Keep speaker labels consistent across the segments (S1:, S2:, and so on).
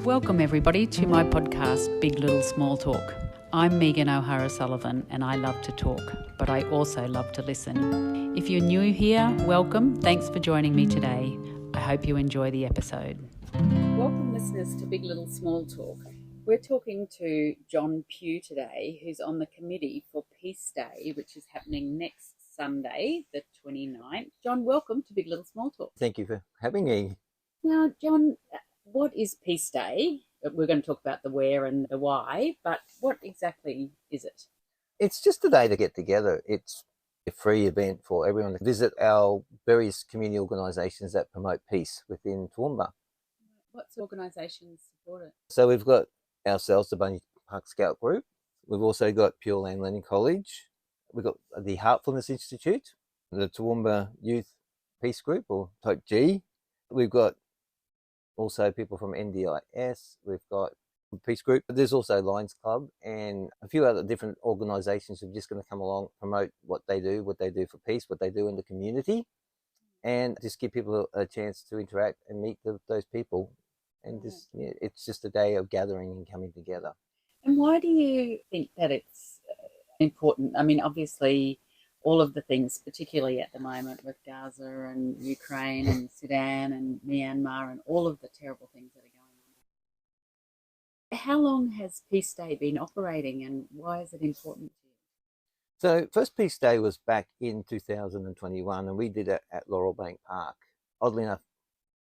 S1: Welcome everybody to my podcast, Big Little Small Talk. I'm Megan O'Hara-Sullivan and I love to talk, but I also love to listen. If you're new here, welcome. Thanks for joining me today. I hope you enjoy the episode. Welcome listeners to Big Little Small Talk. We're talking to John Pugh today, who's on the committee for Peace Day, which is happening next Sunday, the 29th. John, welcome to Big Little Small Talk.
S2: Thank you for having me.
S1: Now, John, what is Peace Day? We're going to talk about the where and the why, but what exactly is it?
S2: It's just a day to get together. It's a free event for everyone to visit our various community organisations that promote peace within Toowoomba.
S1: What organisations support it?
S2: So we've got ourselves, the Bunny Park Scout Group. We've also got Pure Land Learning College. We've got the Heartfulness Institute, the Toowoomba Youth Peace Group, or Type G. We've got also people from NDIS. We've got Peace Group. There's also Lions Club and a few other different organisations who are just going to come along, promote what they do for peace, what they do in the community, and just give people a chance to interact and meet those people. And just it's just a day of gathering and coming together.
S1: And why do you think that it's important? I mean, obviously, all of the things, particularly at the moment with Gaza and Ukraine and Sudan and Myanmar and all of the terrible things that are going on. How long has Peace Day been operating and why is it important to you?
S2: So first Peace Day was back in 2021 and we did it at Laurel Bank Park. Oddly enough,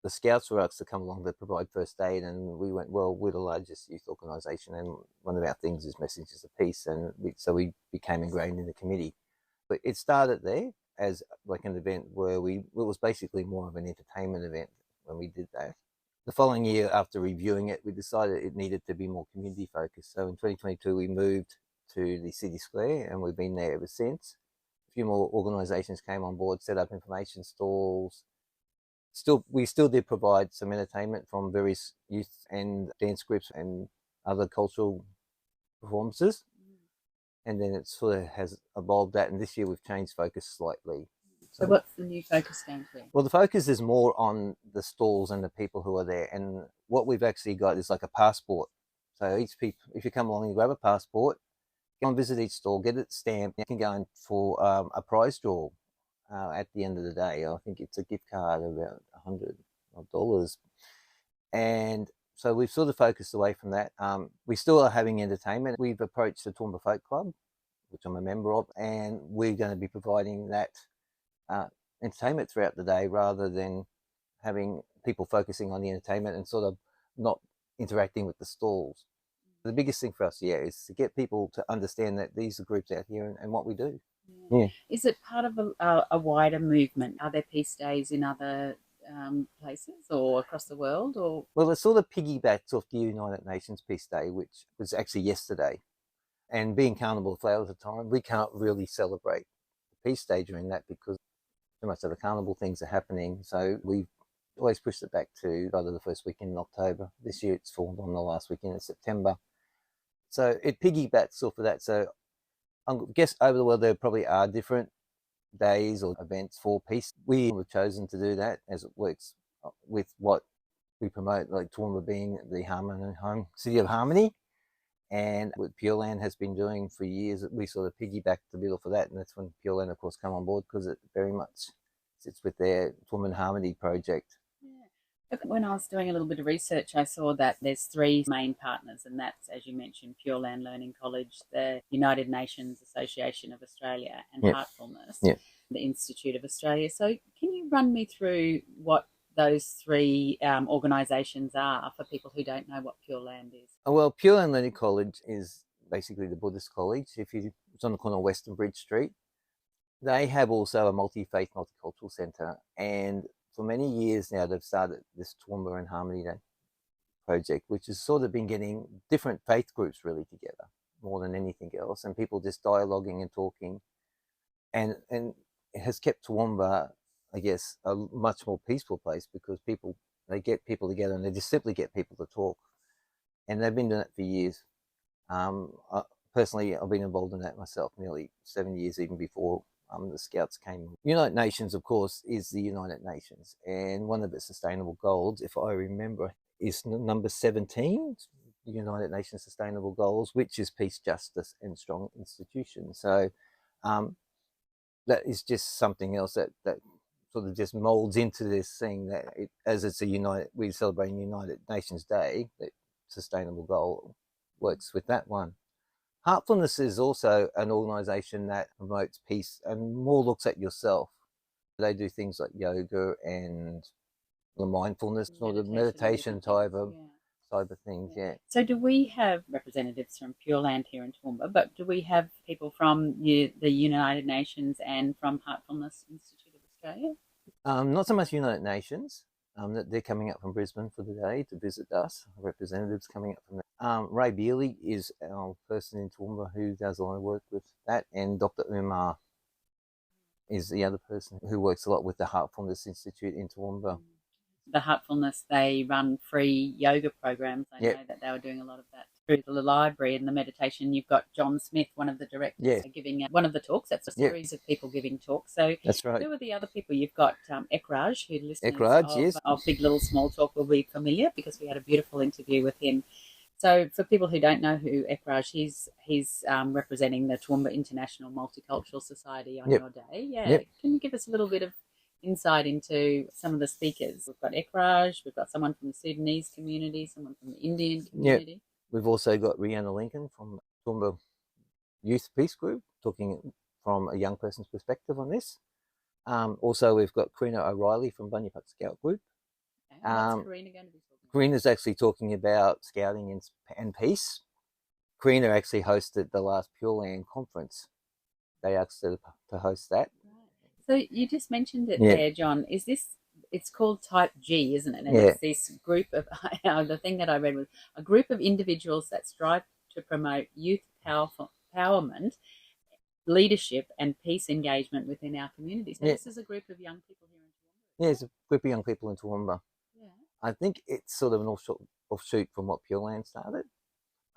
S2: the Scouts were asked to come along to provide first aid and we went, well, we're the largest youth organisation and one of our things is messages of peace, and so we became ingrained in the committee. But it started there as like an event where it was basically more of an entertainment event when we did that. The following year, after reviewing it, we decided it needed to be more community focused. So in 2022, we moved to the Civic Square and we've been there ever since. A few more organisations came on board, set up information stalls. We still did provide some entertainment from various youth and dance groups and other cultural performances. And then it sort of has evolved that, and this year we've changed focus slightly.
S1: So what's the new focus going to be?
S2: Well, the focus is more on the stalls and the people who are there, and what we've actually got is like a passport. So if you come along and you grab a passport, go and visit each stall, get it stamped, you can go in for a prize draw at the end of the day. I think it's a gift card of about $100. And so we've sort of focused away from that. We still are having entertainment. We've approached the Toowoomba Folk Club, which I'm a member of, and we're going to be providing that entertainment throughout the day rather than having people focusing on the entertainment and sort of not interacting with the stalls. The biggest thing for us, is to get people to understand that these are groups out here and what we do. Yeah.
S1: Is it part of a wider movement? Are there peace days in other places or across the world? Or
S2: well, it sort of piggybacks off the United Nations Peace Day, which was actually yesterday. And being Carnival Flowers at the time, we can't really celebrate Peace Day during that because so much of the carnival things are happening. So we've always pushed it back to either the first weekend in October. This year it's fallen on the last weekend in September. So it piggybacks off of that. So I guess over the world there probably are different days or events for peace. We have chosen to do that as it works with what we promote, like Toowoomba being the home city of harmony, and what Pure Land has been doing for years. We sort of piggybacked a bit off of that, and that's when Pure Land, of course, come on board because it very much sits with their Toowoomba Harmony project.
S1: Yeah. When I was doing a little bit of research, I saw that there's three main partners, and that's, as you mentioned, Pure Land Learning College, the United Nations Association of Australia, and Heartfulness, the Institute of Australia. So can you run me through what those three organisations are for people who don't know what Pure Land is?
S2: Well, Pure Land Learning College is basically the Buddhist college. It's on the corner of Western Bridge Street. They have also a multi-faith, multicultural centre, and for many years now, they've started this Toowoomba and Harmony Day project, which has sort of been getting different faith groups really together more than anything else, and people just dialoguing and talking, and it has kept Toowoomba, I guess, a much more peaceful place because they get people together and they just simply get people to talk, and they've been doing it for years. Personally, I've been involved in that myself nearly 7 years, even before the Scouts came. United Nations, of course, is the United Nations, and one of its sustainable goals, if I remember, is number 17, the United Nations Sustainable Goals, which is peace, justice, and strong institutions. So that is just something else that sort of just molds into this thing that as it's we're celebrating United Nations Day, that sustainable goal works with that one. Heartfulness is also an organisation that promotes peace and more looks at yourself. They do things like yoga and the mindfulness, sort of meditation type of things, yeah.
S1: So do we have representatives from Pure Land here in Toowoomba, but do we have people from the United Nations and from Heartfulness Institute of Australia?
S2: Not so much United Nations. They're coming up from Brisbane for the day to visit us. Representatives coming up from there. Ray Bealey is our person in Toowoomba who does a lot of work with that, and Dr. Umar is the other person who works a lot with the Heartfulness Institute in Toowoomba.
S1: The Heartfulness, they run free yoga programs. I know that they were doing a lot of that through the library and the meditation. You've got John Smith, one of the directors, giving one of the talks. That's a series of people giving talks. So
S2: that's right.
S1: Who are the other people? You've got Ekraj, who listeners of Big Little Small Talk will be familiar because we had a beautiful interview with him. So for people who don't know who Ekraj is, he's representing the Toowoomba International Multicultural Society on your day. Can you give us a little bit of insight into some of the speakers? We've got Ekraj, we've got someone from the Sudanese community, someone from the Indian community.
S2: We've also got Rihanna Lincoln from Toowoomba Youth Peace Group talking from a young person's perspective on this. Also, we've got Karina O'Reilly from Bunyipuk Scout Group.
S1: What's Karina going to be talking about?
S2: Karina's actually talking about scouting and peace. Karina actually hosted the last Pure Land conference. They asked her to host that.
S1: So you just mentioned it there, John. Is this, it's called Type G, isn't it? And it's this group of, the thing that I read was a group of individuals that strive to promote youth empowerment, leadership and peace engagement within our communities. So this is a group of young people here in Toowoomba.
S2: Yeah, it's a group of young people in Toowoomba. Yeah. I think it's sort of an offshoot from what Pure Land started.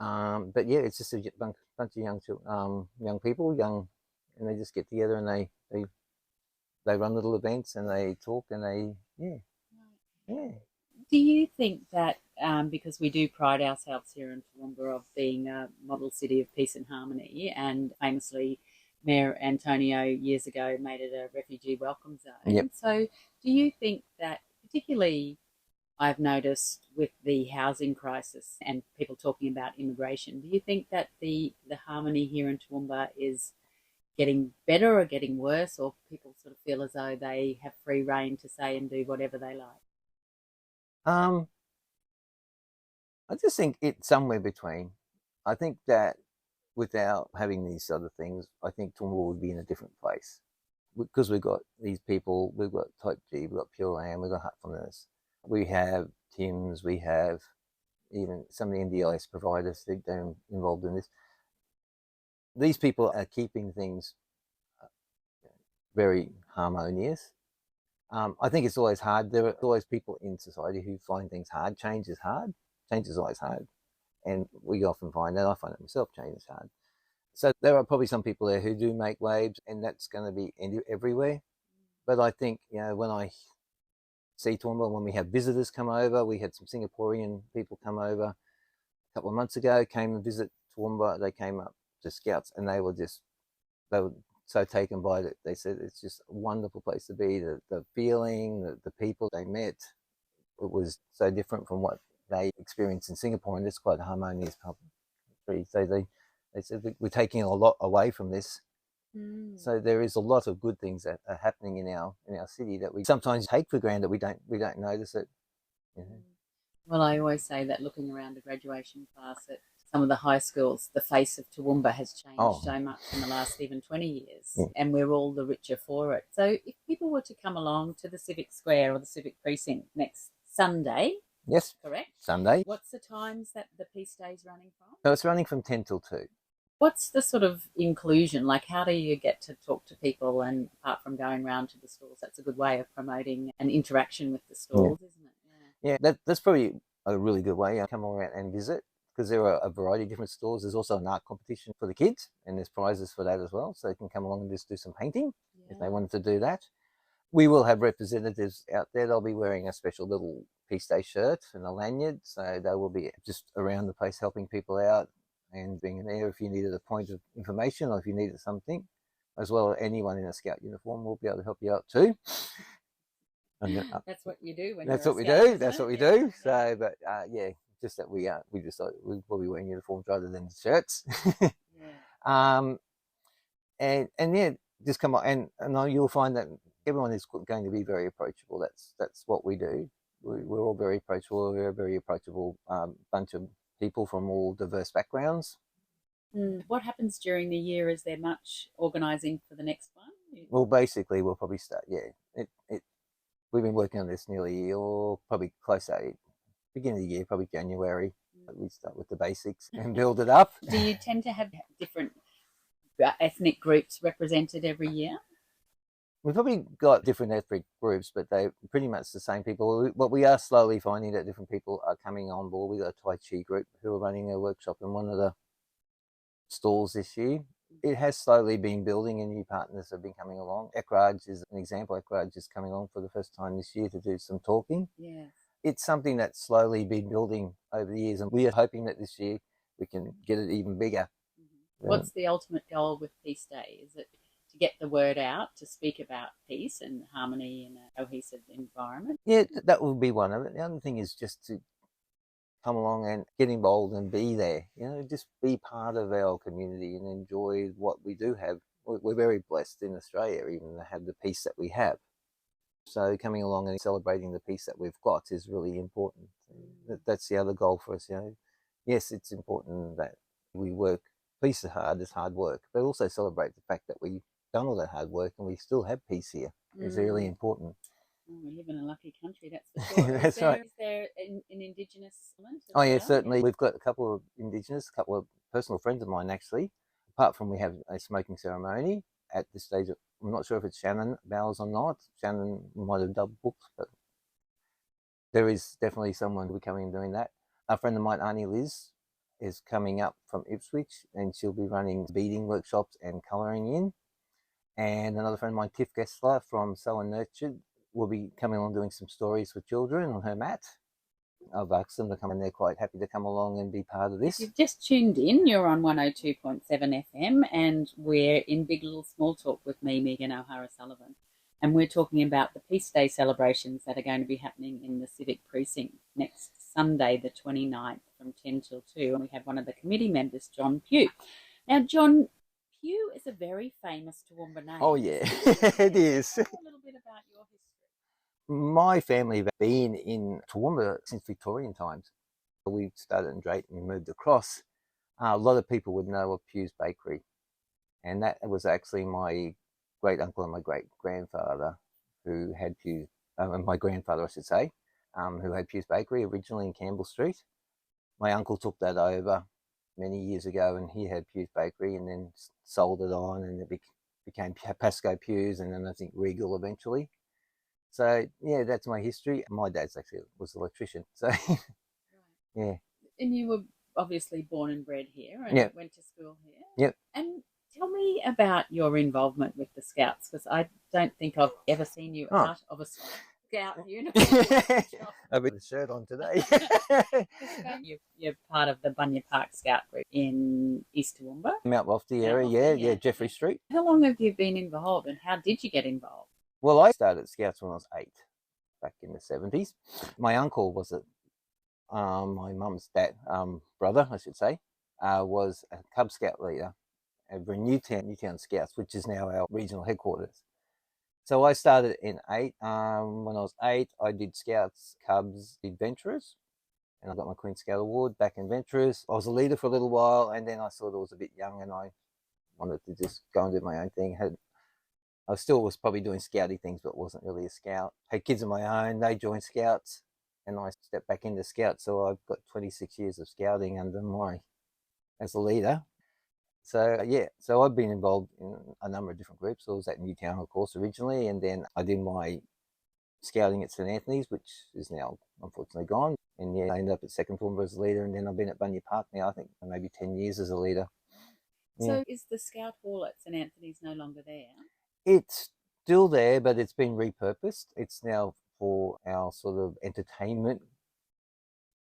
S2: But yeah, it's just a bunch of young people, and they just get together and they run little events and they talk and
S1: Do you think that because we do pride ourselves here in Toowoomba of being a model city of peace and harmony, and famously Mayor Antonio years ago made it a refugee welcome zone. So do you think that, particularly I've noticed with the housing crisis and people talking about immigration, do you think that the harmony here in Toowoomba is getting better or getting worse, or people sort of feel as though they have free rein to say and do whatever they like?
S2: I just think it's somewhere between. I think that without having these other things, I think Toowoomba would be in a different place. Because we've got these people, we've got Type G, we've got Pure Land, we've got Heartfulness, we have Tim's, we have even some of the NDIS providers that are involved in this. These people are keeping things very harmonious. I think it's always hard. There are always people in society who find things hard. Change is hard. Change is always hard. And we often find that. I find it myself, change is hard. So there are probably some people there who do make waves, and that's going to be everywhere. But I think, when I see Toowoomba, when we have visitors come over, we had some Singaporean people come over a couple of months ago, came and visit Toowoomba. They came up to Scouts, and they were so taken by it. They said it's just a wonderful place to be. The feeling, the people they met, it was so different from what they experienced in Singapore, and it's quite a harmonious country. So they said we're taking a lot away from this. So there is a lot of good things that are happening in our city that we sometimes take for granted. We don't notice it.
S1: Well, I always say that looking around a graduation class at some of the high schools, the face of Toowoomba has changed so much in the last even 20 years, and we're all the richer for it. So if people were to come along to the Civic Square or the Civic Precinct next Sunday,
S2: yes,
S1: correct?
S2: Sunday.
S1: What's the times that the Peace Day is running from?
S2: So it's running from 10 till 2.
S1: What's the sort of inclusion? Like, how do you get to talk to people? And apart from going around to the stalls, that's a good way of promoting an interaction with the stalls, isn't it?
S2: Yeah, that's probably a really good way. Come around and visit, because there are a variety of different stalls. There's also an art competition for the kids, and there's prizes for that as well. So they can come along and just do some painting if they wanted to do that. We will have representatives out there. They'll be wearing a special little Peace Day shirt and a lanyard. So they will be just around the place helping people out and being there if you needed a point of information or if you needed something. As well as anyone in a Scout uniform will be able to help you out too. And,
S1: that's what you do when
S2: that's
S1: you're
S2: what we
S1: a scout,
S2: do. That's what we do. So, but yeah, just that we decided we'll be wearing uniforms rather than shirts. And yeah, just come on, and you'll find that everyone is going to be very approachable. That's what we do. We're all very approachable. We're a very approachable bunch of people from all diverse backgrounds.
S1: What happens during the year? Is there much organising for the next one?
S2: Well, basically, we'll probably start. Yeah, we've been working on this nearly a year, or probably close to beginning of the year, probably January. We start with the basics and build it up.
S1: Do you tend to have different ethnic groups represented every year?
S2: We've probably got different ethnic groups, but they're pretty much the same people. But we are slowly finding that different people are coming on board. We've got a Tai Chi group who are running a workshop in one of the stalls this year. It has slowly been building and new partners have been coming along. Ekraj is an example. Ekraj is coming on for the first time this year to do some talking.
S1: Yeah.
S2: It's something that's slowly been building over the years, and we are hoping that this year we can get it even bigger.
S1: What's the ultimate goal with Peace Day? Is it to get the word out, to speak about peace and harmony in a cohesive environment?
S2: Yeah, that will be one of it. The other thing is just to come along and get involved and be there. Just be part of our community and enjoy what we do have. We're very blessed in Australia even to have the peace that we have. So coming along and celebrating the peace that we've got is really important. That's the other goal for us. Yes, it's important that we work. Peace is hard, it's hard work, but also celebrate the fact that we've done all that hard work and we still have peace here. It's really important.
S1: We live in a lucky country, that's for sure.
S2: That's right.
S1: Is there an Indigenous element?
S2: Oh, yeah, certainly. Yeah. We've got a couple of Indigenous, a couple of personal friends of mine, actually. Apart from we have a smoking ceremony at this stage. I'm not sure if it's Shannon Bowers or not. Shannon might have double booked, but there is definitely someone who will be coming and doing that. A friend of mine, Auntie Liz, is coming up from Ipswich and she'll be running beading workshops and colouring in. And another friend of mine, Tiff Gessler from So and Nurtured, will be coming along doing some stories for children on her mat. I've asked them to come and they're quite happy to come along and be part of this.
S1: If you've just tuned in, you're on 102.7 FM and we're in Big Little Small Talk with me, Megan O'Hara-Sullivan. And we're talking about the Peace Day celebrations that are going to be happening in the Civic Precinct next Sunday, the 29th from 10 till 2. And we have one of the committee members, John Pugh. Now, John, Pugh is a very famous Toowoomba name.
S2: Oh, yeah, it is.
S1: Tell me a little bit about your history.
S2: My family have been in Toowoomba since Victorian times. We started in Drayton and moved across. A lot of people would know of Pugh's Bakery. And that was actually my great uncle and my great grandfather who had Pugh's, my grandfather, I should say, who had Pugh's Bakery originally in Campbell Street. My uncle took that over many years ago and he had Pugh's Bakery and then sold it on and it became Pascoe Pugh's and then I think Regal eventually. So, yeah, that's my history. My dad's actually was an electrician. So, right. Yeah.
S1: And you were obviously born and bred here and went to school here.
S2: Yep.
S1: And tell me about your involvement with the Scouts, because I don't think I've ever seen you out of a Scout uniform.
S2: I've got a shirt on today.
S1: You're part of the Bunya Park Scout group in East Toowoomba.
S2: Mount Lofty area, yeah, Jeffrey Street.
S1: How long have you been involved and how did you get involved?
S2: Well, I started Scouts when I was 8, back in the 70s. My uncle was my mum's dad, brother, I should say, was a Cub Scout leader over in Newtown Scouts, which is now our regional headquarters. So I started in 8. When I was 8, I did Scouts, Cubs, Adventurers, and I got my Queen Scout Award back in Adventurers. I was a leader for a little while, and then I sort of was a bit young, and I wanted to just go and do my own thing. I still was probably doing scouty things, but wasn't really a scout. Had kids of my own, they joined Scouts, and I stepped back into Scouts. So I've got 26 years of scouting as a leader. So, yeah, so I've been involved in a number of different groups. I was at Newtown, of course, originally, and then I did my scouting at St Anthony's, which is now unfortunately gone. And, yeah, I ended up at Second Toowoomba as a leader, and then I've been at Bunya Park now, I think, maybe 10 years as a leader. Yeah.
S1: So is the Scout Hall at St Anthony's no longer there?
S2: It's still there, but it's been repurposed. It's now for our sort of entertainment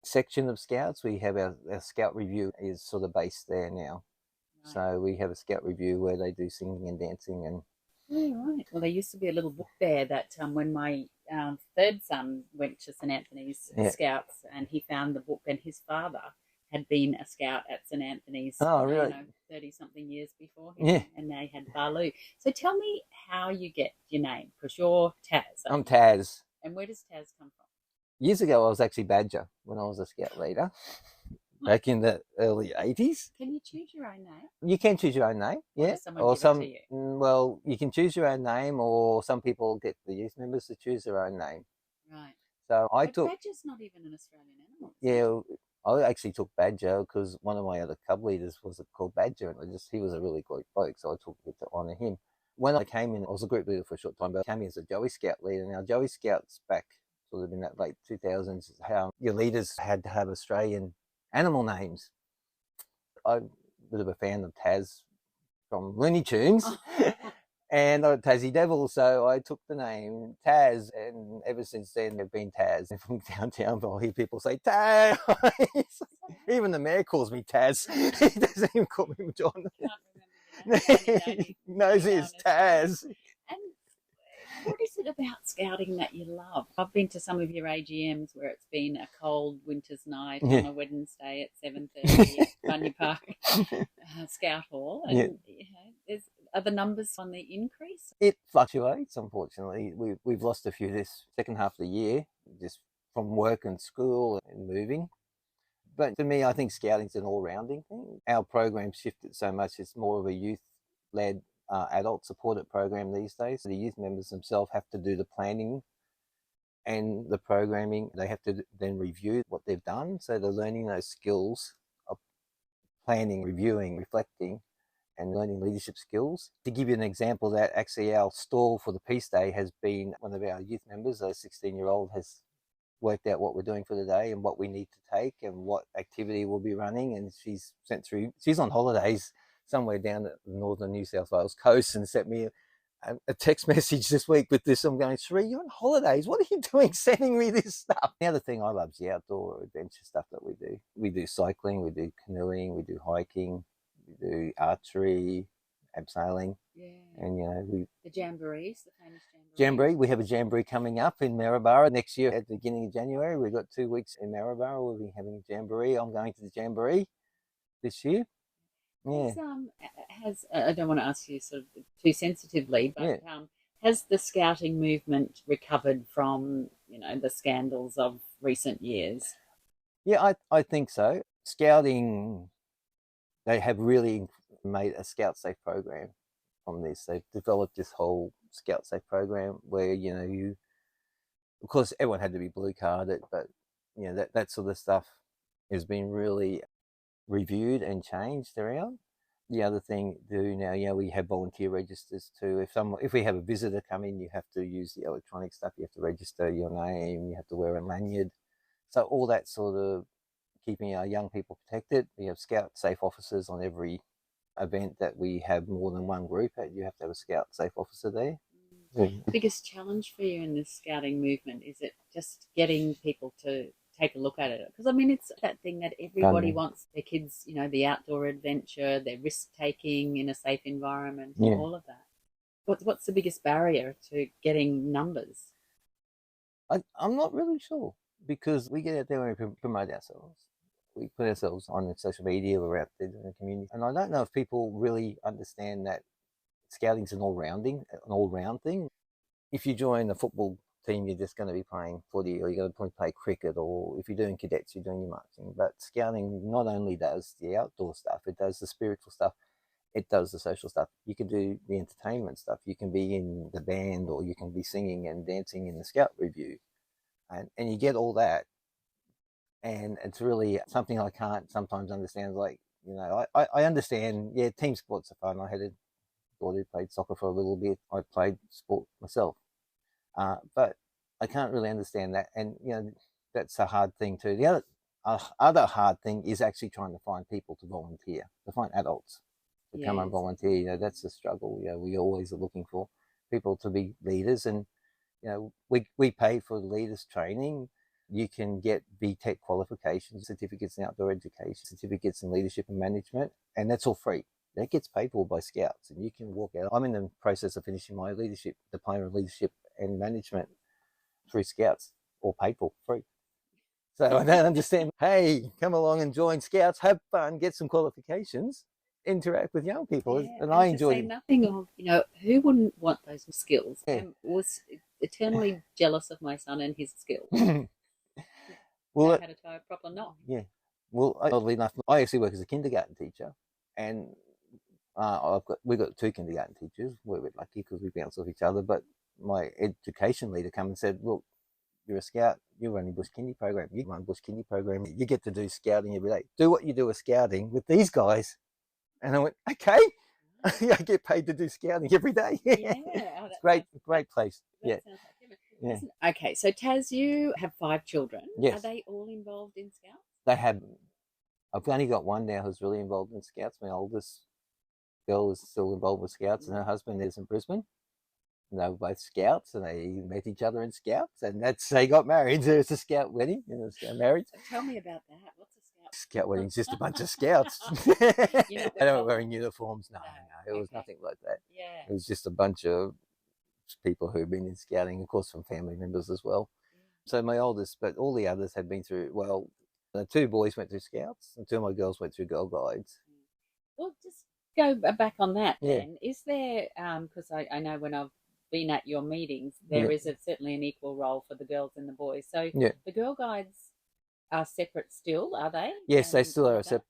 S2: section of Scouts. We have our Scout review is sort of based there now.
S1: Right.
S2: So we have a Scout review where they do singing and dancing and.
S1: Yeah, right. Well, there used to be a little book there that when my third son went to St Anthony's Scouts, and he found the book, and his father had been a Scout at St Anthony's,
S2: oh, really?
S1: 30-something years before him, and they had Baloo. So tell me how you get your name, because you're Taz.
S2: I'm Taz.
S1: And where does Taz come from?
S2: Years ago, I was actually Badger when I was a Scout leader. Back in the early 80s.
S1: Can you choose your own name?
S2: You can choose your own name,
S1: or does someone give it to you?
S2: Well, you can choose your own name, or some people get the youth members to choose their own name.
S1: Right.
S2: So
S1: Badger's not even an Australian animal.
S2: Yeah, I actually took Badger because one of my other cub leaders was called Badger, and he was a really great bloke, so I took it to honour him. When I came in, I was a group leader for a short time, but I came in as a Joey Scout leader. Now, Joey Scouts back sort of in that late 2000s, how your leaders had to have Australian animal names. I'm a bit of a fan of Taz from Looney Tunes and Tassie Devil, so I took the name Taz, and ever since then I've been Taz. And from downtown, I'll hear people say Taz. Even the mayor calls me Taz. He doesn't even call me John. He knows it's Taz.
S1: And what is it about scouting that you love? I've been to some of your AGMs where it's been a cold winter's night on a Wednesday at 7:30 at Bunya Park Scout Hall. And are the numbers on the increase?
S2: It fluctuates, unfortunately. We've lost a few this second half of the year, just from work and school and moving. But for me, I think scouting's an all-rounding thing. Our program's shifted so much, it's more of a youth-led adult supported program these days. The youth members themselves have to do the planning and the programming. They have to then review what they've done. So they're learning those skills of planning, reviewing, reflecting, and learning leadership skills. To give you an example, that actually our stall for the Peace Day has been one of our youth members, a 16-year-old, has worked out what we're doing for the day and what we need to take and what activity we'll be running. And she's on holidays somewhere down the northern New South Wales coast and sent me a text message this week with this. I'm going, Sheree, you're on holidays. What are you doing sending me this stuff? The other thing I love is the outdoor adventure stuff that we do. We do cycling, we do canoeing, we do hiking, we do archery, abseiling.
S1: Yeah.
S2: And,
S1: the jamborees, the famous
S2: jamboree. We have a jamboree coming up in Maryborough next year at the beginning of January. We've got 2 weeks in Maryborough. We'll be having a jamboree. I'm going to the jamboree this year. Yeah.
S1: I don't want to ask you sort of too sensitively, but has the scouting movement recovered from, the scandals of recent years?
S2: Yeah, I think so. Scouting, they have really made a Scout Safe program from this. They've developed this whole Scout Safe program where, you, of course, everyone had to be blue carded, but, that sort of stuff has been really reviewed and changed around. The other thing to do now, we have volunteer registers too. If we have a visitor come in, you have to use the electronic stuff. You have to register your name. You have to wear a lanyard. So all that sort of keeping our young people protected. We have Scout Safe officers on every event that we have more than one group at. You have to have a Scout Safe officer there.
S1: Biggest challenge for you in this scouting movement, is it just getting people to take a look at it? Because it's that thing that everybody wants their kids, the outdoor adventure, their risk taking in a safe environment, all of that. What's the biggest barrier to getting numbers?
S2: I'm not really sure, because we get out there and we promote ourselves. We put ourselves on social media, we're out there in the community, and I don't know if people really understand that scouting's an all-round thing. If you join a football team, you're just going to be playing footy, or you're going to play cricket, or if you're doing cadets, you're doing your marching. But scouting not only does the outdoor stuff, it does the spiritual stuff, it does the social stuff. You can do the entertainment stuff. You can be in the band, or you can be singing and dancing in the Scout review, and you get all that. And it's really something I can't sometimes understand. Like, I understand, team sports are fun. I had a daughter who played soccer for a little bit. I played sport myself. But I can't really understand that. And, that's a hard thing too. The other hard thing is actually trying to find people to volunteer, to find adults to come and volunteer. That's the struggle. We always are looking for people to be leaders. And You know, we pay for leaders training. You can get BTEC qualifications, certificates in outdoor education, certificates in leadership and management, and that's all free. That gets paid for by Scouts, and you can walk out. I'm in the process of finishing my leadership diploma in leadership and management through Scouts, all paid for free. So I don't understand. Hey, come along and join Scouts, have fun, get some qualifications, interact with young people, and I enjoy it.
S1: Nothing of, who wouldn't want those skills?
S2: Yeah.
S1: I was eternally jealous of my son and his skills.
S2: Well,
S1: know how to tie a proper knot.
S2: Yeah. Well, oddly enough, I actually work as a kindergarten teacher, and we've got 2 kindergarten teachers. We're a bit lucky because we bounce off each other. But my education leader come and said, "Look, you're a scout. You're running bush kindy program. You run bush kindy program. You get to do scouting every day. Do what you do with scouting with these guys." And I went, "Okay." I get paid to do scouting every day.
S1: Yeah,
S2: great place.
S1: That
S2: Yeah.
S1: Sounds like heaven. Yeah. Okay, so Taz, you have 5 children.
S2: Yes.
S1: Are they all involved in Scouts?
S2: They have. I've only got one now who's really involved in Scouts. My oldest girl is still involved with Scouts, and her husband is in Brisbane. And they were both Scouts, and they met each other in Scouts, and they got married. There's a Scout wedding and a Scout marriage.
S1: So tell me about that. What's a Scout?
S2: Scout wedding's just a bunch of Scouts. They weren't wearing uniforms. No, it was nothing like that.
S1: Yeah.
S2: It was just a bunch of people who've been in scouting, of course, from family members as well. So my oldest, but all the others had been through, well, the 2 boys went through Scouts, and 2 of my girls went through Girl Guides.
S1: Well, just go back on that then. Is there, because I know when I've been at your meetings, there is certainly an equal role for the girls and the boys. So the Girl Guides are separate still, are they?
S2: Yes, they still are separate.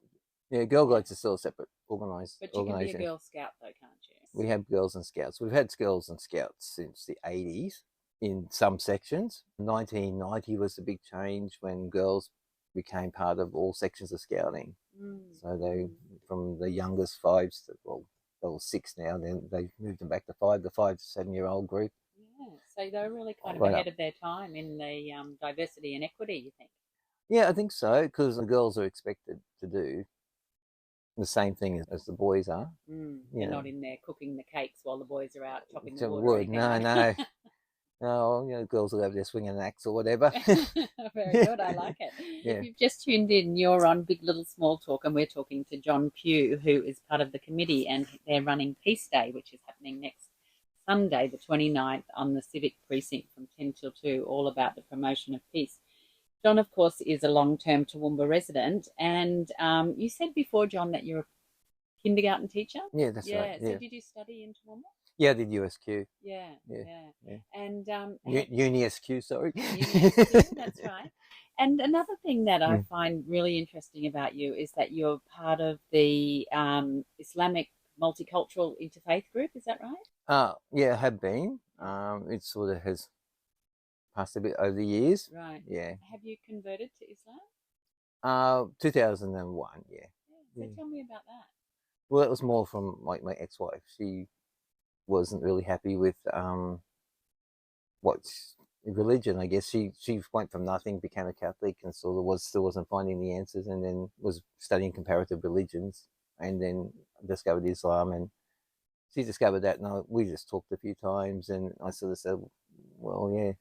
S2: Yeah, Girl Guides are still a separate organisation.
S1: But you can be a Girl Scout though, can't you?
S2: We have Girls and Scouts. We've had Girls and Scouts since the 80s in some sections. 1990 was the big change when girls became part of all sections of Scouting. So they, from the youngest 5s to, well, they were 6 now, then they moved them back to 5, the 5 to 7-year-old group.
S1: Yeah, so they're really kind of ahead of their time in the diversity and equity, you think?
S2: Yeah, I think so, because the girls are expected to do the same thing as the boys are.
S1: They're not in there cooking the cakes while the boys are out chopping the wood.
S2: No. No, girls will go over there swinging an axe or whatever.
S1: Very good, I like it. Yeah. If you've just tuned in, you're on Big Little Small Talk, and we're talking to John Pugh, who is part of the committee, and they're running Peace Day, which is happening next Sunday, the 29th, on the Civic Precinct from 10 till 2, all about the promotion of peace. John, of course, is a long-term Toowoomba resident, and you said before, John, that you're a kindergarten teacher?
S2: Yeah, that's right.
S1: So did you study in Toowoomba?
S2: Yeah, I did USQ.
S1: Yeah. And
S2: UniSQ, sorry.
S1: UniSQ, that's right. And another thing that I find really interesting about you is that you're part of the Islamic multicultural interfaith group. Is that right?
S2: Yeah, I have been. It sort of has passed a bit over the years.
S1: Right.
S2: Yeah.
S1: Have you converted to Islam?
S2: 2001. Yeah.
S1: So tell me about that.
S2: Well, it was more from my ex-wife. She wasn't really happy with what religion. I guess she went from nothing, became a Catholic, and still wasn't finding the answers, and then was studying comparative religions, and then discovered Islam, and she discovered that, and we just talked a few times, and I sort of said, well, yeah,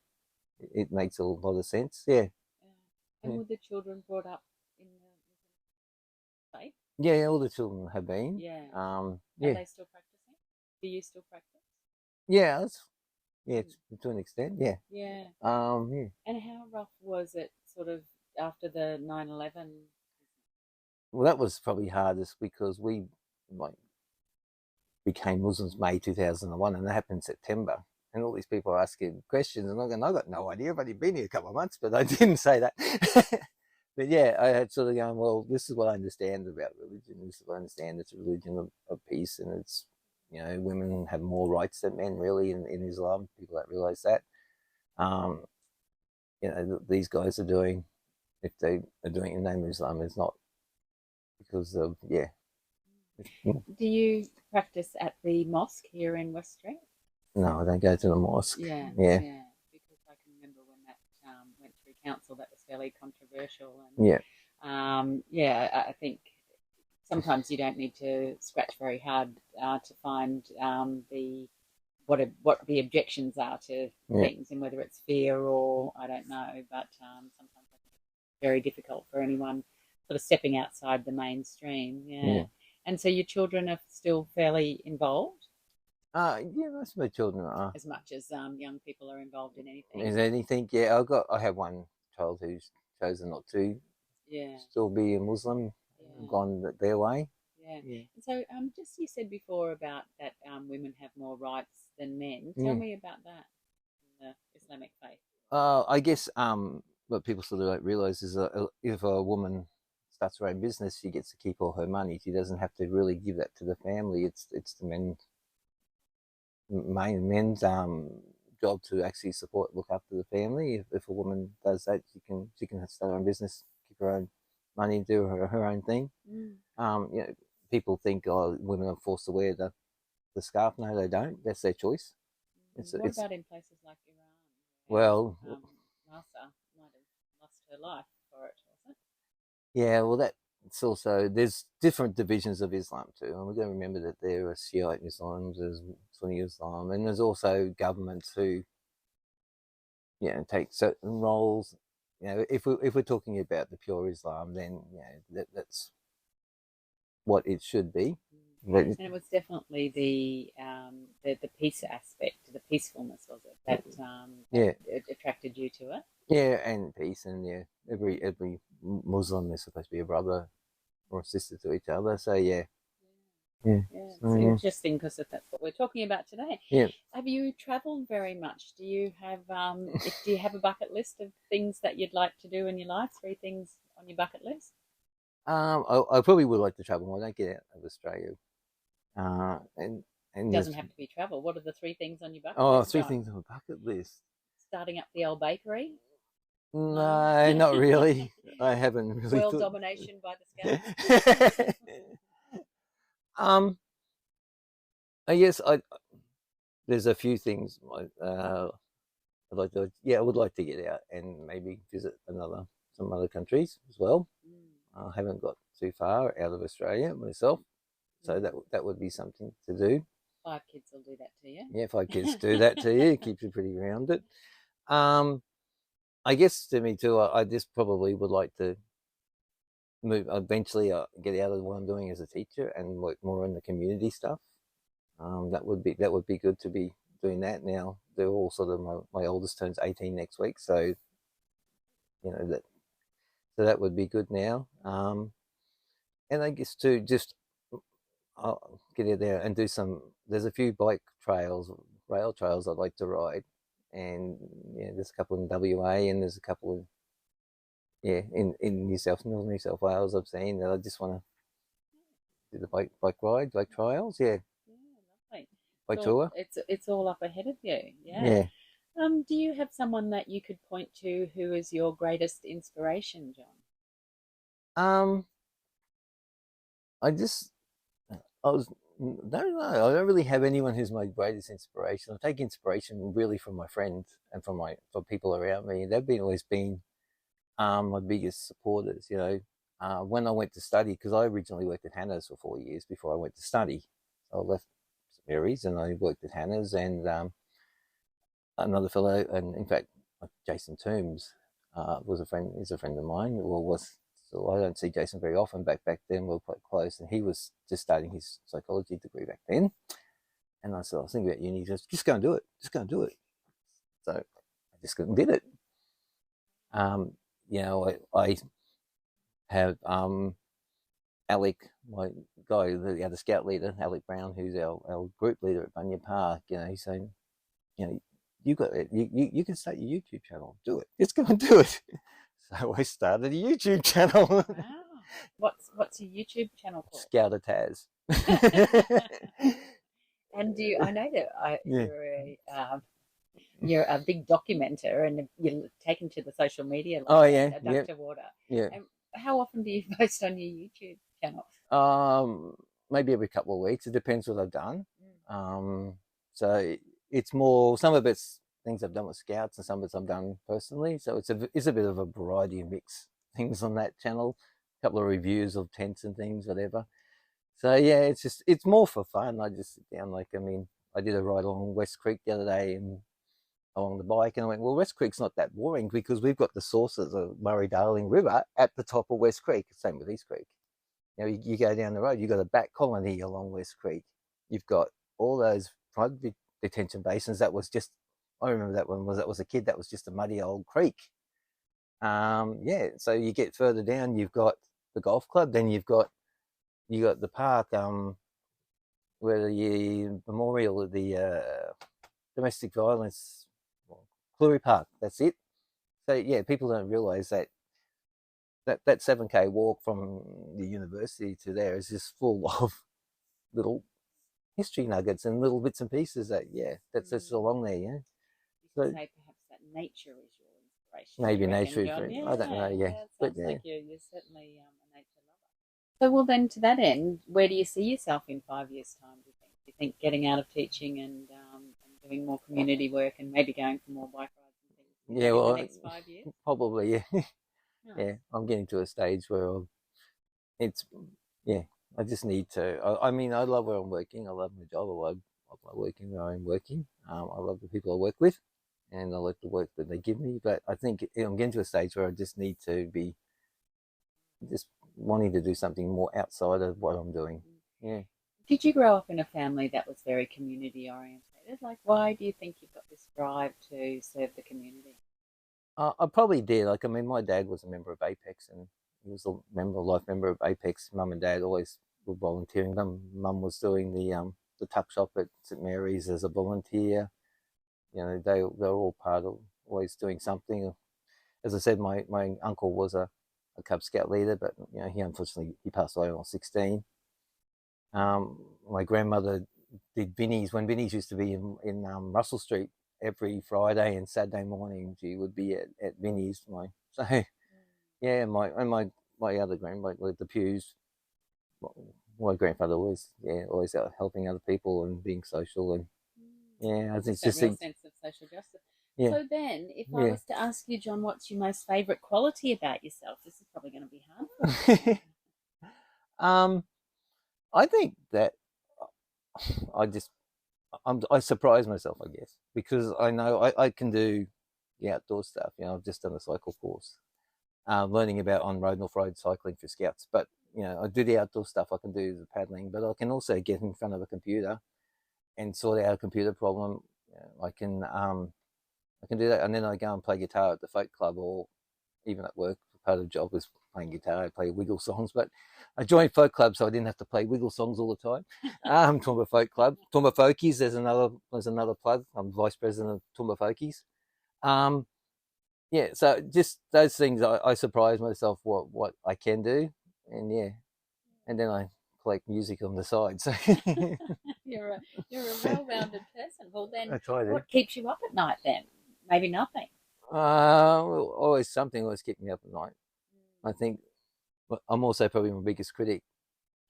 S2: it makes a lot of sense. And
S1: were the children brought up in the faith?
S2: Yeah, all the children have been.
S1: Are they still practicing? Do you still practice?
S2: Yeah, to an extent, yeah.
S1: And how rough was it sort of after the 9/11?
S2: Well, that was probably hardest because we became Muslims May 2001, and that happened in September. And all these people are asking questions, and I'm going, I've got no idea. I've only been here a couple of months, but I didn't say that. But yeah, I had sort of going, well, this is what I understand about religion. This is what I understand. It's a religion of peace, and it's, women have more rights than men, really, in Islam. People don't realise that. These guys are doing, if they are doing it in the name of Islam, it's not because of,
S1: Do you practice at the mosque here in West Street?
S2: No, I don't go to the mosque.
S1: Yeah. Because I can remember when that went through council, that was fairly controversial. And, I think sometimes you don't need to scratch very hard to find the what the objections are to things, and whether it's fear or I don't know. But sometimes I think it's very difficult for anyone sort of stepping outside the mainstream. Yeah. And so your children are still fairly involved?
S2: Yeah, most of my children are.
S1: As much as young people are involved in anything.
S2: Is anything? Yeah, I have one child who's chosen not to still be a Muslim, gone their way.
S1: Yeah. And so just you said before about that women have more rights than men. Tell me about that in the Islamic faith.
S2: I guess what people sort of don't realise is if a woman starts her own business, she gets to keep all her money. She doesn't have to really give that to the family. It's the men's job to actually look after the family. If a woman does that, she can start her own business, keep her own money, do her own thing. People think women are forced to wear the scarf. No, they don't. That's their choice.
S1: What about in places like Iran?
S2: Well,
S1: Masa might have lost her life for it, wasn't it?
S2: Yeah, well, that's also, there's different divisions of Islam too, and we've got to remember that there are Shiite Islam, there's Sunni Islam, and there's also governments who, take certain roles. If we're talking about the pure Islam, then that's what it should be.
S1: And it was definitely the peace aspect, the peacefulness, was it, that attracted you to it?
S2: Yeah, and peace, and every Muslim is supposed to be a brother or a sister to each other. So
S1: it's interesting because that's what we're talking about today.
S2: Yeah.
S1: Have you travelled very much? Do you have a bucket list of things that you'd like to do in your life? 3 things on your bucket list?
S2: I probably would like to travel more. I don't get out of Australia. And
S1: it doesn't have to be travel. What are the 3 things on your bucket list?
S2: 3 things on my bucket list.
S1: Starting up the old bakery?
S2: No, not really. I haven't really.
S1: World domination by the Scouts?
S2: I guess there's a few things I'd like to. Yeah, I would like to get out and maybe visit some other countries as well. I haven't got too far out of Australia myself, so that would be something to do.
S1: 5 kids will do that to you.
S2: Yeah, 5 kids do that to you. It keeps you pretty grounded. I guess to me too, I just probably would like to move eventually, get out of what I'm doing as a teacher and work more in the community stuff. That would be good to be doing that now. They're all sort of my oldest turns 18 next week, so that would be good now. And I guess too, just I'll get out there and do there's a few bike trails, rail trails I'd like to ride. And there's a couple in WA, and there's a couple in Northern New South Wales I've seen that I just want to do the bike trails. Yeah,
S1: lovely.
S2: Bike tour.
S1: It's all up ahead of you. Yeah. Do you have someone that you could point to who is your greatest inspiration, John?
S2: I don't really have anyone who's my greatest inspiration. I take inspiration really from my friends and from people around me. They've always been my biggest supporters. When I went to study, because I originally worked at Hannah's for 4 years before I went to study. So I left St Mary's and I worked at Hannah's, and another fellow, and in fact, Jason Toombs is a friend of mine. So I don't see Jason very often. Back then we were quite close, and he was just starting his psychology degree back then. And I was thinking about uni. He says, just go and do it. So I just did it. I have Alec, my guy, the other scout leader, Alec Brown, who's our group leader at Bunya Park. He's saying, you can start your YouTube channel. Do it. Just go and do it. So I started a YouTube channel.
S1: Wow. What's your YouTube channel called?
S2: Scouter Taz.
S1: And I know that you're a big documenter, and you're taken to the social media like a duck to water.
S2: Yeah.
S1: And how often do you post on your YouTube channel?
S2: Maybe every couple of weeks. It depends what I've done. So it's more, some of it's things I've done with Scouts and some of it's I've done personally. So it's a bit of a variety of mix things on that channel. A couple of reviews of tents and things, whatever. So yeah, it's more for fun. I just sit down, I did a ride along West Creek the other day and along the bike, and I went, well, West Creek's not that boring because we've got the sources of Murray-Darling River at the top of West Creek. Same with East Creek. You know, you go down the road, you've got a bat colony along West Creek. You've got all those flood detention basins. That was just, I remember that one was, that was a kid, that was just a muddy old creek. Yeah, so you get further down, you've got the golf club, then you got the park, where the memorial of the domestic violence, Cleary Park, that's it. So yeah, people don't realise that 7K walk from the university to there is just full of little history nuggets and little bits and pieces that, yeah, that's just along there, yeah.
S1: You could say perhaps that nature is your inspiration.
S2: Maybe nature,
S1: yeah,
S2: I don't know, yeah.
S1: It
S2: but
S1: sounds like you're certainly a nature lover. So, well, then to that end, where do you see yourself in 5 years' time, do you think? Do you think getting out of teaching and doing more community work and maybe going for more bike rides and things
S2: yeah, well,
S1: in the next 5 years?
S2: Probably, yeah.
S1: Nice.
S2: Yeah, I'm getting to a stage where yeah, I just need to. I mean, I love where I'm working. I love my job. I love working where I'm working. I love the people I work with, and I like the work that they give me. But I think I'm getting to a stage where I just need to be just wanting to do something more outside of what I'm doing. Yeah.
S1: Did you grow up in a family that was very community oriented? Like, why do you think you've got this drive to serve the community?
S2: I probably did. Like, I mean, my dad was a member of Apex, and he was a life member of Apex. Mum and Dad always were volunteering. Mum was doing the tuck shop at St Mary's as a volunteer. You know, they're all part of always doing something. As I said, my uncle was a Cub Scout leader, but you know, he passed away when I was 16. My grandmother did Vinnie's when Vinnie's used to be in Russell Street. Every Friday and Saturday morning, she would be at Vinnie's. Yeah, my other grandmother, the Pughs. My grandfather was always out helping other people and being social, and yeah, I think it's just
S1: a sense of social justice.
S2: Yeah.
S1: So then, if I was to ask you, John, what's your most favourite quality about yourself? This is probably going to be hard.
S2: I think that I surprise myself, I guess, because I know I can do the outdoor stuff. You know, I've just done a cycle course, learning about on-road and off-road cycling for Scouts. But, you know, I do the outdoor stuff. I can do the paddling, but I can also get in front of a computer and sort out a computer problem. You know, I can do that. And then I go and play guitar at the folk club, or even at work. Part of the job was playing guitar. I play Wiggle songs, but I joined folk club so I didn't have to play Wiggle songs all the time. Toowoomba Folk Club, Toowoomba Folkies. There's another plug. I'm vice president of Toowoomba Folkies. Yeah, so just those things, I surprise myself what I can do, and yeah, and then I collect music on the side. So
S1: you're a well-rounded person. Well, then, what keeps you up at night then? Maybe nothing.
S2: Well, always something always keeps me up at night. I think I'm also probably my biggest critic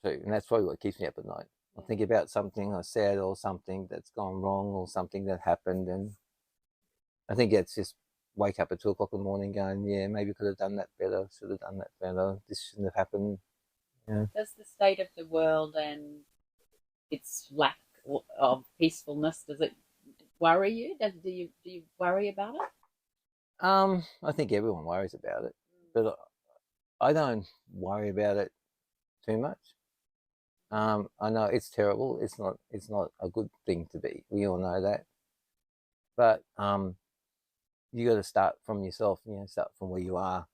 S2: too, and that's probably what keeps me up at night. I think about something I said or something that's gone wrong or something that happened, and I think it's just wake up at 2 o'clock in the morning going, yeah, maybe could have done that better, should have done that better, this shouldn't have happened. Yeah.
S1: Does the state of the world and its lack of peacefulness, does it worry you? Do you worry about it?
S2: I think everyone worries about it, but I don't worry about it too much. I know it's terrible. It's not a good thing to be. We all know that. But you got to start from yourself. You know, start from where you are.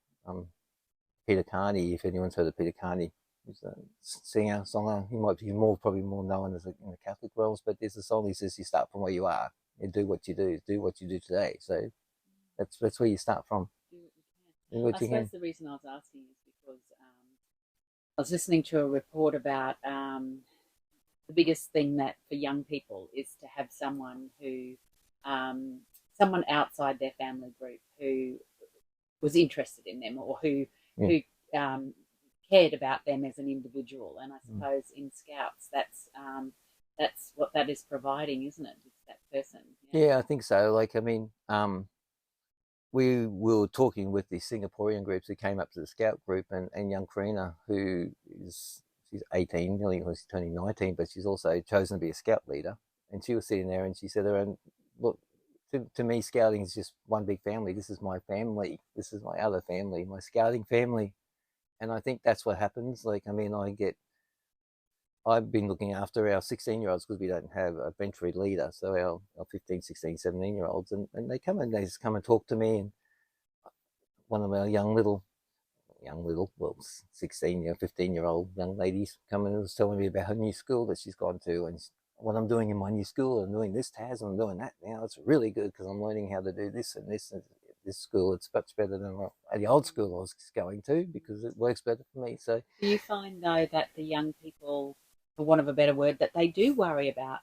S2: Peter Carney, if anyone's heard of Peter Carney, he's a singer, songer. He might be probably more known as in the Catholic realms. But there's a song he says, "You start from where you are and do what you do. Do what you do today." So that's where you start from.
S1: Do what you can. I suppose the reason I was asking is because I was listening to a report about the biggest thing that for young people is to have someone who, someone outside their family group who was interested in them, or who cared about them as an individual. And I suppose in Scouts, that's what that is providing, isn't it? It's that person.
S2: Yeah, I think so. Like, I mean, we were talking with the Singaporean groups who came up to the Scout group, and young Karina, she's 18, nearly was turning 19, but she's also chosen to be a Scout leader. and she was sitting there, and she said, "Look, to me, scouting is just one big family. This is my family. This is my other family, my scouting family." And I think that's what happens. Like, I mean, I've been looking after our 16-year-olds because we don't have a bench read leader. So our 15, 16, 17-year-olds, and they just come and talk to me. And one of our well, 16, 15-year-old young ladies come and was telling me about her new school that she's gone to, and what I'm doing in my new school. I'm doing this, Taz, and I'm doing that now. It's really good because I'm learning how to do this and this. And this school, it's much better than the old school I was going to because it works better for me. So,
S3: do you find though that the young people, for want of a better word, that they do worry about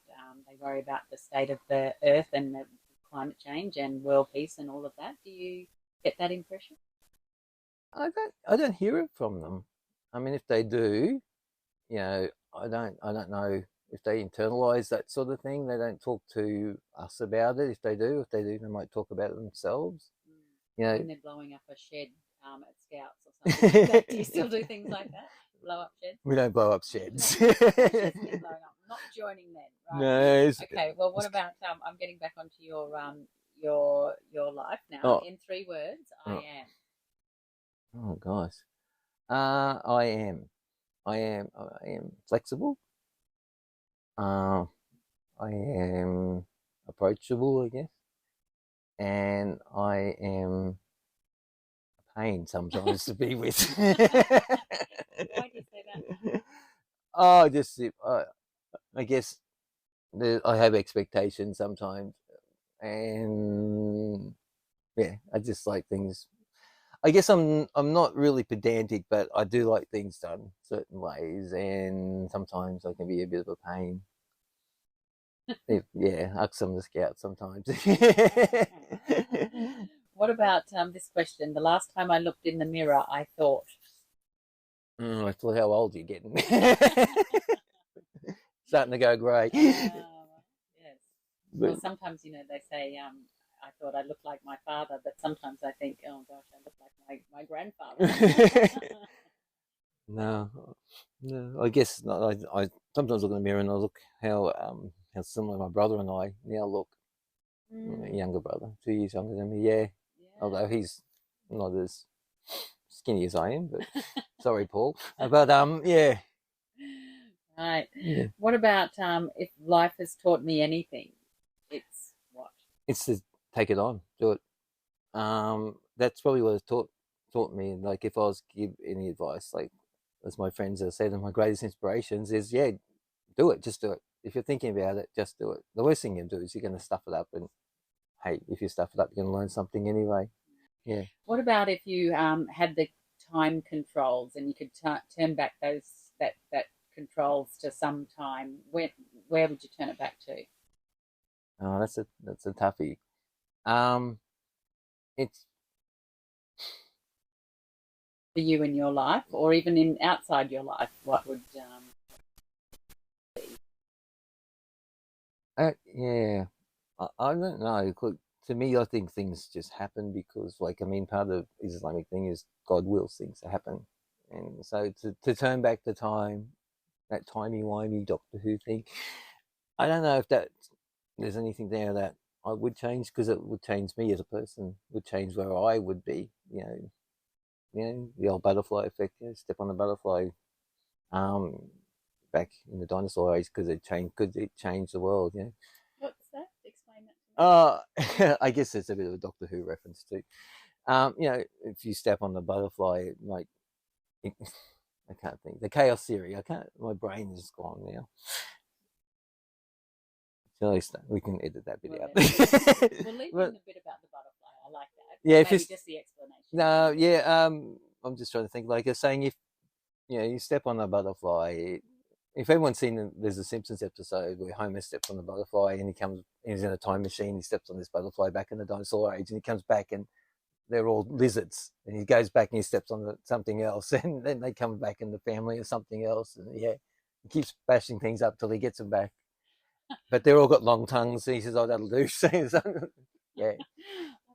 S3: the state of the earth and the climate change and world peace and all of that? Do you get that impression?
S2: I don't hear it from them. I mean, if they do, I don't know if they internalize that sort of thing. They don't talk to us about it. If they do, they might talk about it themselves.
S3: When they're blowing up a shed at Scouts or something like that, do you still do things like that? Blow up sheds?
S2: We don't blow up sheds.
S3: Sheds keep blowing up. Not joining them, right?
S2: No.
S3: Okay. Well, what about I'm getting back onto your life now.
S2: Oh.
S3: In 3 words, I am.
S2: Oh gosh. I am flexible. I am approachable, I guess. And I am a pain sometimes to be with.
S3: Why do you say that?
S2: Oh, I guess I have expectations sometimes, and yeah, I just like things. I guess I'm not really pedantic, but I do like things done certain ways, and sometimes I can be a bit of a pain. Ask some of the Scouts sometimes.
S3: What about this question? The last time I looked in the mirror, I thought.
S2: I thought, how old are you getting? Starting to go grey.
S3: Yes. Well, sometimes, they say, I thought I looked like my father, but sometimes I think, oh gosh, I look like my grandfather.
S2: No, I guess not. I sometimes look in the mirror and I look how similar my brother and I now look. Younger brother, 2 years younger than me. Yeah. Although he's not as skinny as I am, but sorry, Paul. But yeah.
S3: Right.
S2: Yeah.
S3: What about if life has taught me anything? It's what?
S2: It's to take it on, do it. That's probably what it's taught me. Like, if I was to give any advice, like as my friends have said, and my greatest inspirations is, do it. Just do it. If you're thinking about it, just do it. The worst thing you can do is you're going to stuff it up, and hey, if you stuff it up, you're going to learn something anyway. Yeah.
S3: What about if you had the time controls and you could turn back that controls to some time? Where would you turn it back to?
S2: Oh, that's a toughie. It's
S3: for you in your life, or even in outside your life. What would be?
S2: I don't know. To me, I think things just happen because, part of the Islamic thing is God wills things to happen. And so to turn back the time, that timey-wimey Doctor Who thing, I don't know if there's anything there that I would change, because it would change me as a person, would change where I would be, the old butterfly effect, step on the butterfly, back in the dinosaur age, because it changed the world,
S3: What's that? Explain that to me.
S2: I guess it's a bit of a Doctor Who reference too. If you step on the butterfly, I can't think. The chaos theory. My brain is gone now. So we can edit that bit out.
S3: We'll leave in a bit about the butterfly. I like that.
S2: Yeah,
S3: maybe just the explanation.
S2: No, yeah. I'm just trying to think. Like you're saying, if you step on a butterfly. If everyone's seen, there's a Simpsons episode where Homer steps on the butterfly and he's in a time machine. He steps on this butterfly back in the dinosaur age, and he comes back and they're all lizards. And he goes back and he steps on something else, and then they come back in the family or something else. And he keeps bashing things up till he gets them back. But they're all got long tongues. And he says, "Oh, that'll do." Yeah.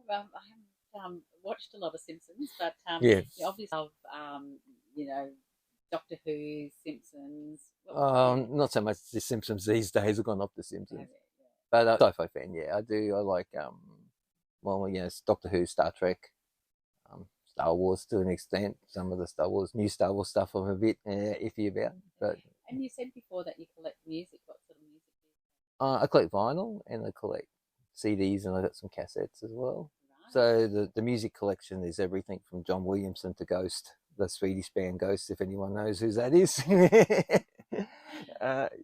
S3: I haven't watched a lot of Simpsons, but
S2: yeah,
S3: obviously, Doctor Who, Simpsons.
S2: Not so much the Simpsons these days. Have gone off the Simpsons. But sci-fi fan, yeah, I do. I like well, you know, it's Doctor Who, Star Trek, Star Wars to an extent. Some of the new Star Wars stuff, I'm a bit iffy about. But
S3: And you said before that you collect music. What sort of music do you
S2: I collect vinyl and I collect CDs, and I got some cassettes as well.
S3: collect?
S2: So the music collection is everything from John Williamson to Ghost, the Swedish band Ghost, if anyone knows who that is.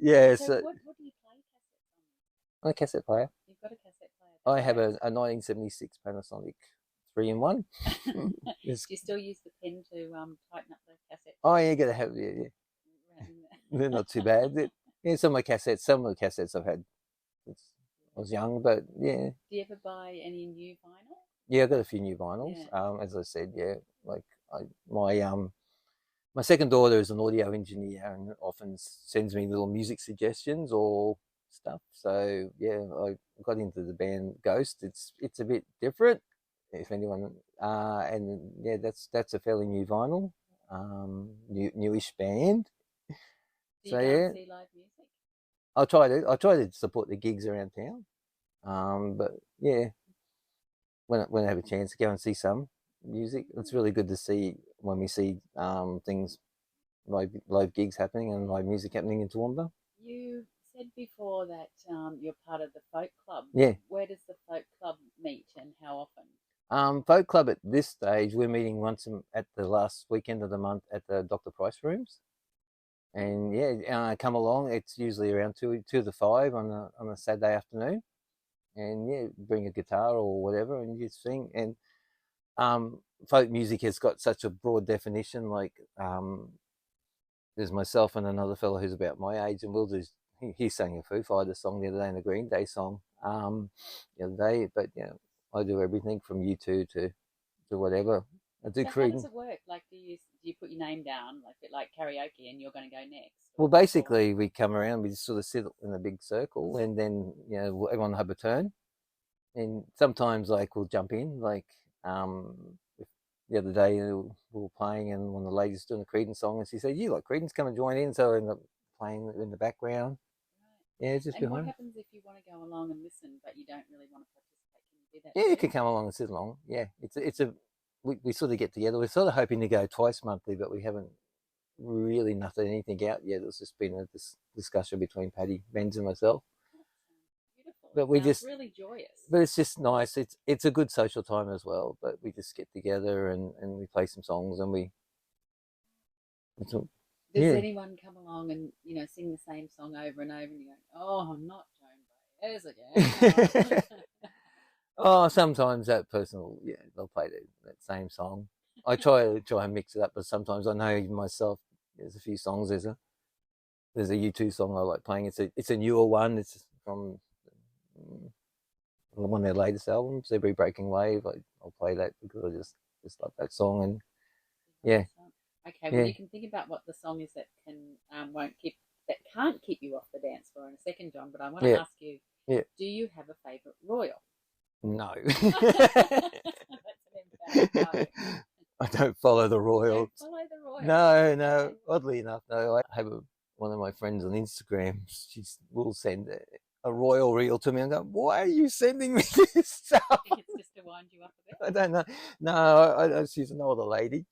S2: Yeah,
S3: So
S2: so
S3: what do you play cassettes on?
S2: on a cassette player.
S3: You've got a cassette player.
S2: I have a 1976 Panasonic 3-in-1.
S3: Do you still use the pen to tighten up the cassette?
S2: Oh, yeah, you gotta have, yeah. They're not too bad. Yeah, some of the cassettes I've had since I was young, but yeah.
S3: Do you ever buy any new vinyl?
S2: Yeah, I've got a few new vinyls.
S3: Yeah.
S2: As I said, yeah, like my second daughter is an audio engineer and often sends me little music suggestions or stuff. So yeah, I got into the band Ghost. It's a bit different, if anyone. And yeah, that's a fairly new vinyl, newish band.
S3: Do you
S2: So
S3: go
S2: yeah,
S3: and see live music?
S2: I try to support the gigs around town. But yeah, when I have a chance to go and see some music, it's really good to see when we see things live gigs happening and live music happening in Toowoomba.
S3: You said before that you're part of the folk club.
S2: Yeah.
S3: Where does the folk club meet and how often?
S2: Folk club at this stage, we're meeting once at the last weekend of the month at the Dr. Price Rooms. And yeah, come along. It's usually around 2 to 5 on a Saturday afternoon. And yeah, bring a guitar or whatever and you sing. And folk music has got such a broad definition. Like there's myself and another fellow who's about my age, and he sang a Foo Fighters song the other day and a Green Day song the other day. But I do everything from U2 to whatever. I do
S3: So how
S2: Creed.
S3: does it work? Like, do you put your name down like karaoke and you're going to go next?
S2: Well, basically, we come around, we just sort of sit in a big circle, and then everyone will have a turn. And sometimes, like, we'll jump in. Like the other day, we were playing, and one of the ladies doing a Creedence song, and she said, "You like Creedence? Come and join in." So I ended up playing in the background.
S3: Right.
S2: Yeah, just
S3: and
S2: behind.
S3: What happens if you want to go along and listen, but you don't really want to participate? Can you do that?
S2: Yeah, you
S3: too?
S2: could come along and sit along. Yeah, we sort of get together. We're sort of hoping to go twice monthly, but we haven't really nothing anything out yet. It's just been a discussion between Paddy Benz and myself.
S3: Beautiful.
S2: But we
S3: Sounds
S2: just
S3: really joyous.
S2: But it's just nice. It's a good social time as well. But we just get together and we play some songs and
S3: Does
S2: yeah.
S3: anyone come along and sing the same song over and over and you go, "Oh, not Joan Baez again"?
S2: Oh, sometimes that person will, they'll play that same song. I try and mix it up, but sometimes I know even myself. There's a few songs. There's a U2 song I like playing. It's a newer one. It's from one of their latest albums, Every Breaking Wave. I'll play that because I just love that song. And yeah.
S3: Okay, well, you can think about what the song is that can't keep you off the dance floor in a second, John. But I want to ask you, do you have a favourite royal?
S2: No.
S3: That's an emphatic
S2: I don't follow the royals.
S3: Follow the royals.
S2: No.
S3: Okay.
S2: Oddly enough, no. I have one of my friends on Instagram. She will send a royal reel to me and go, "Why are you sending me this stuff?"
S3: I think it's just to wind you up a bit.
S2: I don't know. No, she's an older lady.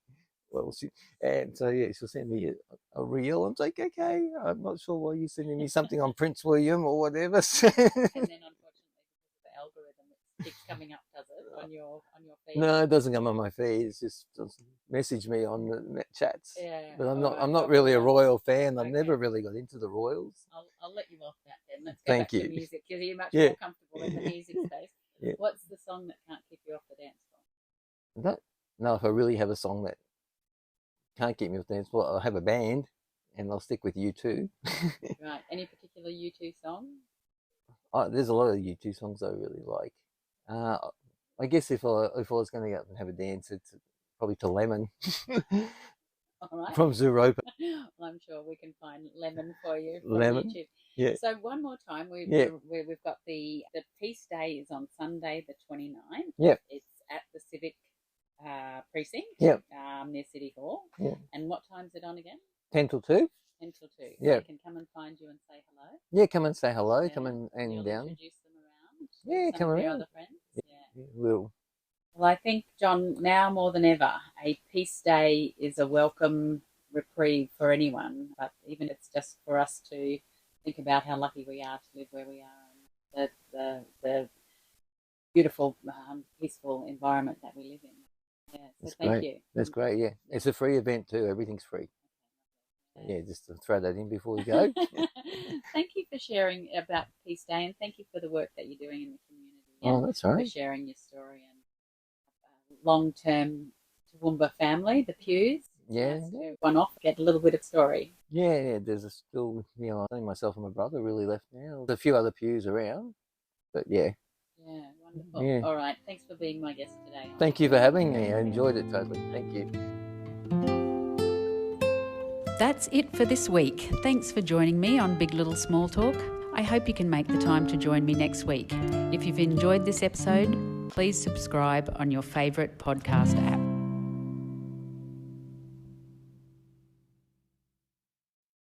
S2: Well, she'll send me a reel. I'm like, okay, I'm not sure why you're sending me something on Prince William or whatever.
S3: And then, unfortunately, because of the algorithm, it keeps coming up, does it, on your feed?
S2: No, it doesn't come on my feed. It's just message me on the chats.
S3: Yeah.
S2: But I'm not really a royal fan. I've never really got into the royals.
S3: I'll let you off that then. Let's go back to music because you're much more comfortable in the music space. Yeah. What's the song that can't keep you off the dance floor?
S2: No, if I really have a song that can't keep me off the dance floor, I'll have a band and I'll stick with U2.
S3: Right. Any particular U2 song?
S2: There's a lot of U2 songs I really like. I guess if I was going to go up and have a dance, it's probably to Lemon.
S3: All right.
S2: From Zooropa.
S3: Well, I'm sure we can find Lemon for you from
S2: Lemon.
S3: YouTube.
S2: Yeah.
S3: So one more time, we've got the Peace Day is on Sunday the 29th.
S2: Yep.
S3: It's at the Civic precinct.
S2: Yep.
S3: Near City Hall.
S2: Yep.
S3: And what time is it on again?
S2: 10 till 2.
S3: 10 till 2.
S2: Yeah.
S3: They can come and find you and say hello.
S2: Yeah, come and say hello.
S3: Yeah.
S2: Come and
S3: You'll
S2: down.
S3: introduce them around.
S2: Yeah,
S3: Some
S2: come
S3: of your
S2: around.
S3: other friends. Yeah.
S2: We'll.
S3: Well, I think, John, now more than ever, a peace day is a welcome reprieve for anyone. But even if it's just for us to think about how lucky we are to live where we are and the beautiful, peaceful environment that we live in. Yeah, so
S2: That's
S3: thank
S2: great.
S3: you.
S2: That's great. Yeah, it's a free event too. Everything's free. Yeah, just to throw that in before we go.
S3: Thank you for sharing about Peace Day, and thank you for the work that you're doing in the community.
S2: Oh, that's all
S3: For
S2: right.
S3: sharing your story and long-term Toowoomba family, the Pughs.
S2: Yeah.
S3: To one off, get a little bit of story.
S2: Yeah. There's still, only myself and my brother really left now. There's a few other pews around, but yeah.
S3: Yeah, wonderful.
S2: Yeah.
S3: All right, thanks for being my guest today.
S2: Thank you for having me. I enjoyed it totally. Thank you.
S1: That's it for this week. Thanks for joining me on Big Little Small Talk. I hope you can make the time to join me next week. If you've enjoyed this episode, please subscribe on your favourite podcast app.